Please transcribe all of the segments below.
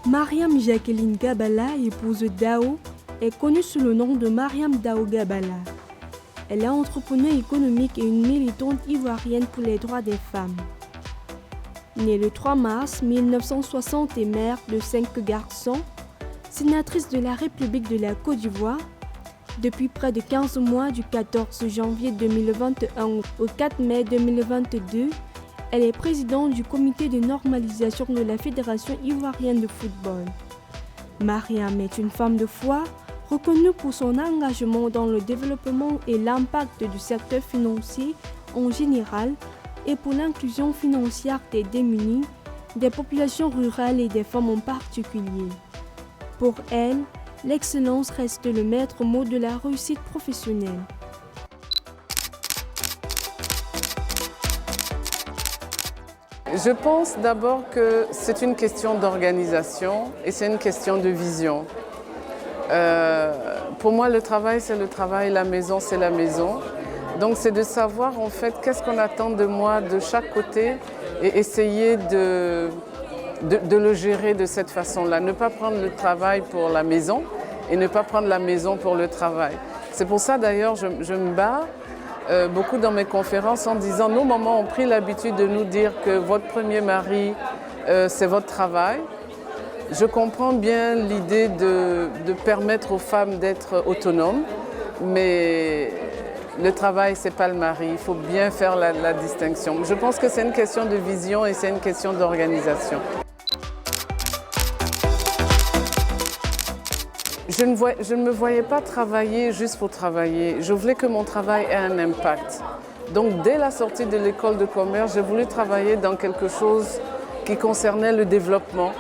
Mariam Jacqueline Gabala, épouse Dao, est connue sous le nom de Mariam Dao Gabala. Elle est entrepreneuse économique et une militante ivoirienne pour les droits des femmes. Née le 3 mars 1960 et mère de 5 garçons, sénatrice de la République de la Côte d'Ivoire, depuis près de 15 mois du 14 janvier 2021 au 4 mai 2022, elle est présidente du comité de normalisation de la Fédération ivoirienne de football. Mariam est une femme de foi, reconnue pour son engagement dans le développement et l'impact du secteur financier en général et pour l'inclusion financière des démunis, des populations rurales et des femmes en particulier. Pour elle, l'excellence reste le maître mot de la réussite professionnelle. Je pense d'abord que c'est une question d'organisation et c'est une question de vision. Pour moi, le travail, c'est le travail, la maison, c'est la maison. Donc, c'est de savoir en fait qu'est-ce qu'on attend de moi de chaque côté et essayer de le gérer de cette façon-là. Ne pas prendre le travail pour la maison et ne pas prendre la maison pour le travail. C'est pour ça d'ailleurs je me bats beaucoup dans mes conférences en disant nos mamans ont pris l'habitude de nous dire que votre premier mari, c'est votre travail. Je comprends bien l'idée de permettre aux femmes d'être autonomes, mais le travail, ce n'est pas le mari. Il faut bien faire la distinction. Je pense que c'est une question de vision et c'est une question d'organisation. Je ne me voyais pas travailler juste pour travailler. Je voulais que mon travail ait un impact. Donc, dès la sortie de l'école de commerce, j'ai voulu travailler dans quelque chose qui concernait le développement.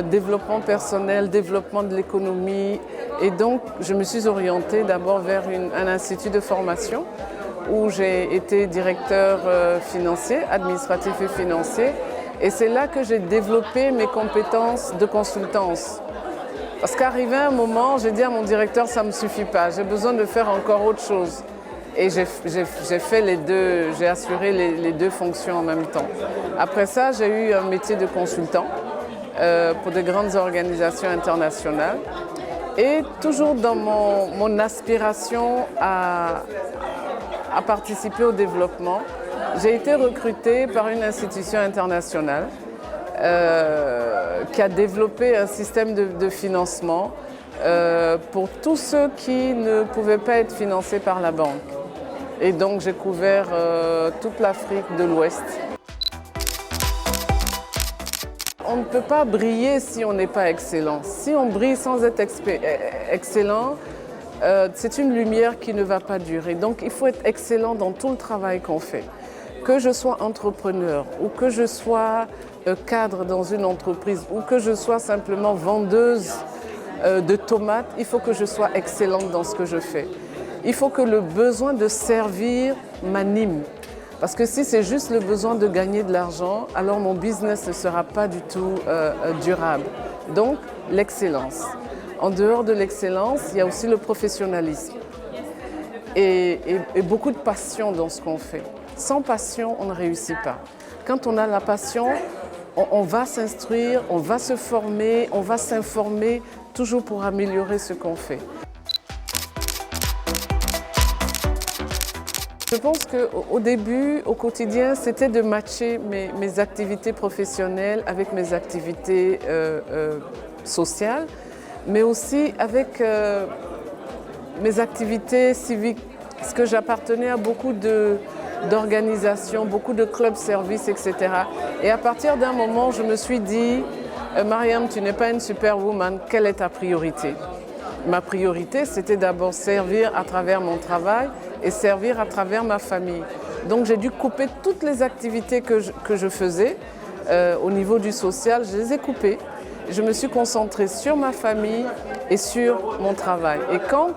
Développement personnel, développement de l'économie. Et donc, je me suis orientée d'abord vers un institut de formation où j'ai été directeur financier, administratif et financier. Et c'est là que j'ai développé mes compétences de consultance. Parce qu'arrivé un moment, j'ai dit à mon directeur, ça ne me suffit pas, j'ai besoin de faire encore autre chose. Et j'ai fait les deux, j'ai assuré les deux fonctions en même temps. Après ça, j'ai eu un métier de consultant pour de grandes organisations internationales. Et toujours dans mon aspiration à participer au développement, j'ai été recrutée par une institution internationale qui a développé un système de financement pour tous ceux qui ne pouvaient pas être financés par la banque. Et donc j'ai couvert toute l'Afrique de l'Ouest. On ne peut pas briller si on n'est pas excellent. Si on brille sans être excellent, c'est une lumière qui ne va pas durer. Donc il faut être excellent dans tout le travail qu'on fait. Que je sois entrepreneur ou que je sois cadre dans une entreprise ou que je sois simplement vendeuse de tomates, il faut que je sois excellente dans ce que je fais. Il faut que le besoin de servir m'anime. Parce que si c'est juste le besoin de gagner de l'argent, alors mon business ne sera pas du tout durable. Donc, l'excellence. En dehors de l'excellence, il y a aussi le professionnalisme et beaucoup de passion dans ce qu'on fait. Sans passion, on ne réussit pas. Quand on a la passion, on va s'instruire, on va se former, on va s'informer, toujours pour améliorer ce qu'on fait. Je pense qu'au début, au quotidien, c'était de matcher mes activités professionnelles avec mes activités sociales, mais aussi avec mes activités civiques, parce que j'appartenais à beaucoup d'organisations, beaucoup de clubs services, etc. Et à partir d'un moment, je me suis dit, Mariam, tu n'es pas une superwoman, quelle est ta priorité? Ma priorité, c'était d'abord servir à travers mon travail et servir à travers ma famille. Donc j'ai dû couper toutes les activités que je faisais au niveau du social, je les ai coupées. Je me suis concentrée sur ma famille et sur mon travail. Et quand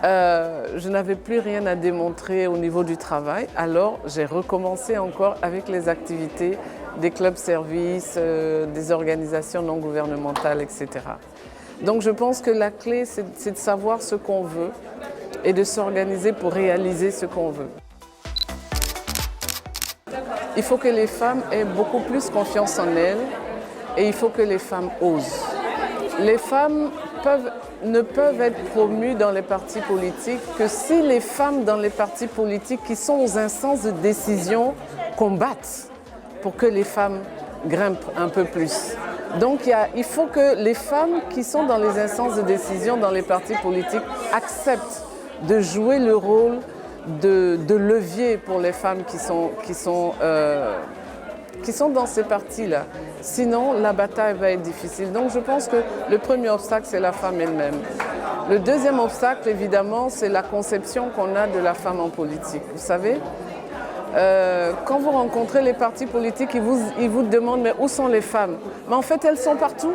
je n'avais plus rien à démontrer au niveau du travail, alors j'ai recommencé encore avec les activités des clubs services, des organisations non gouvernementales, etc. Donc je pense que la clé, c'est de savoir ce qu'on veut et de s'organiser pour réaliser ce qu'on veut. Il faut que les femmes aient beaucoup plus confiance en elles et il faut que les femmes osent. Les femmes ne peuvent être promues dans les partis politiques que si les femmes dans les partis politiques qui sont aux instances de décision combattent pour que les femmes grimpent un peu plus. Donc il faut que les femmes qui sont dans les instances de décision dans les partis politiques acceptent de jouer le rôle de levier pour les femmes qui sont dans ces partis-là. Sinon, la bataille va être difficile. Donc je pense que le premier obstacle, c'est la femme elle-même. Le deuxième obstacle, évidemment, c'est la conception qu'on a de la femme en politique. Vous savez, quand vous rencontrez les partis politiques, ils vous demandent « mais où sont les femmes ?» Mais en fait, elles sont partout.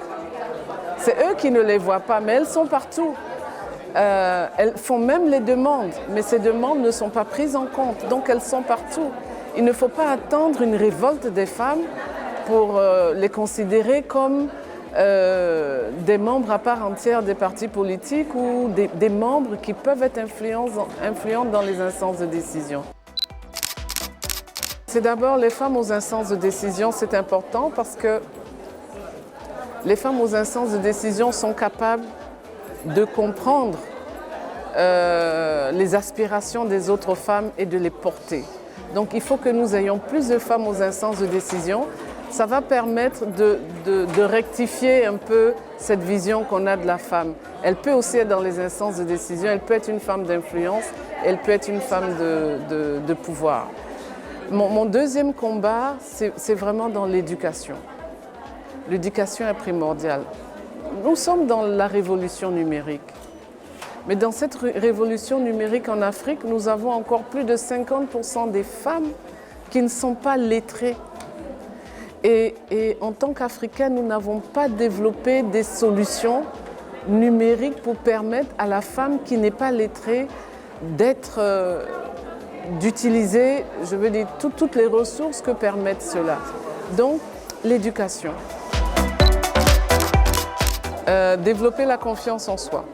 C'est eux qui ne les voient pas, mais elles sont partout. Elles font même les demandes, mais ces demandes ne sont pas prises en compte, donc elles sont partout. Il ne faut pas attendre une révolte des femmes pour les considérer comme des membres à part entière des partis politiques ou des membres qui peuvent être influents dans les instances de décision. C'est d'abord les femmes aux instances de décision, c'est important parce que les femmes aux instances de décision sont capables de comprendre les aspirations des autres femmes et de les porter. Donc il faut que nous ayons plus de femmes aux instances de décision. Ça va permettre de rectifier un peu cette vision qu'on a de la femme. Elle peut aussi être dans les instances de décision, elle peut être une femme d'influence, elle peut être une femme de pouvoir. Mon deuxième combat, c'est vraiment dans l'éducation. L'éducation est primordiale. Nous sommes dans la révolution numérique. Mais dans cette révolution numérique en Afrique, nous avons encore plus de 50% des femmes qui ne sont pas lettrées. Et en tant qu'Africains, nous n'avons pas développé des solutions numériques pour permettre à la femme qui n'est pas lettrée d'utiliser, je veux dire, toutes les ressources que permettent cela. Donc, l'éducation. Développer la confiance en soi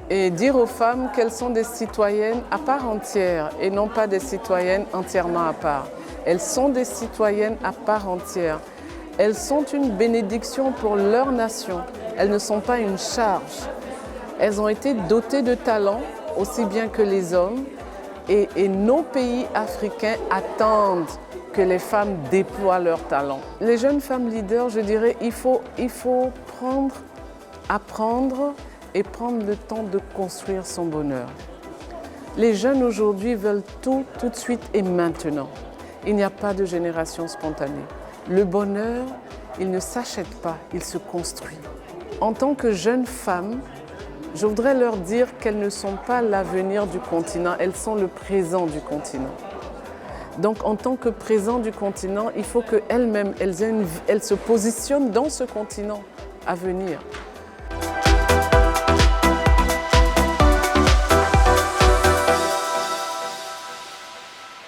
et dire aux femmes qu'elles sont des citoyennes à part entière et non pas des citoyennes entièrement à part. Elles sont des citoyennes à part entière. Elles sont une bénédiction pour leur nation. Elles ne sont pas une charge. Elles ont été dotées de talents aussi bien que les hommes et nos pays africains attendent que les femmes déploient leurs talents. Les jeunes femmes leaders, je dirais, il faut apprendre et prendre le temps de construire son bonheur. Les jeunes aujourd'hui veulent tout de suite et maintenant. Il n'y a pas de génération spontanée. Le bonheur, il ne s'achète pas, il se construit. En tant que jeunes femmes, je voudrais leur dire qu'elles ne sont pas l'avenir du continent, elles sont le présent du continent. Donc en tant que présent du continent, il faut qu'elles-mêmes, elles se positionnent dans ce continent à venir.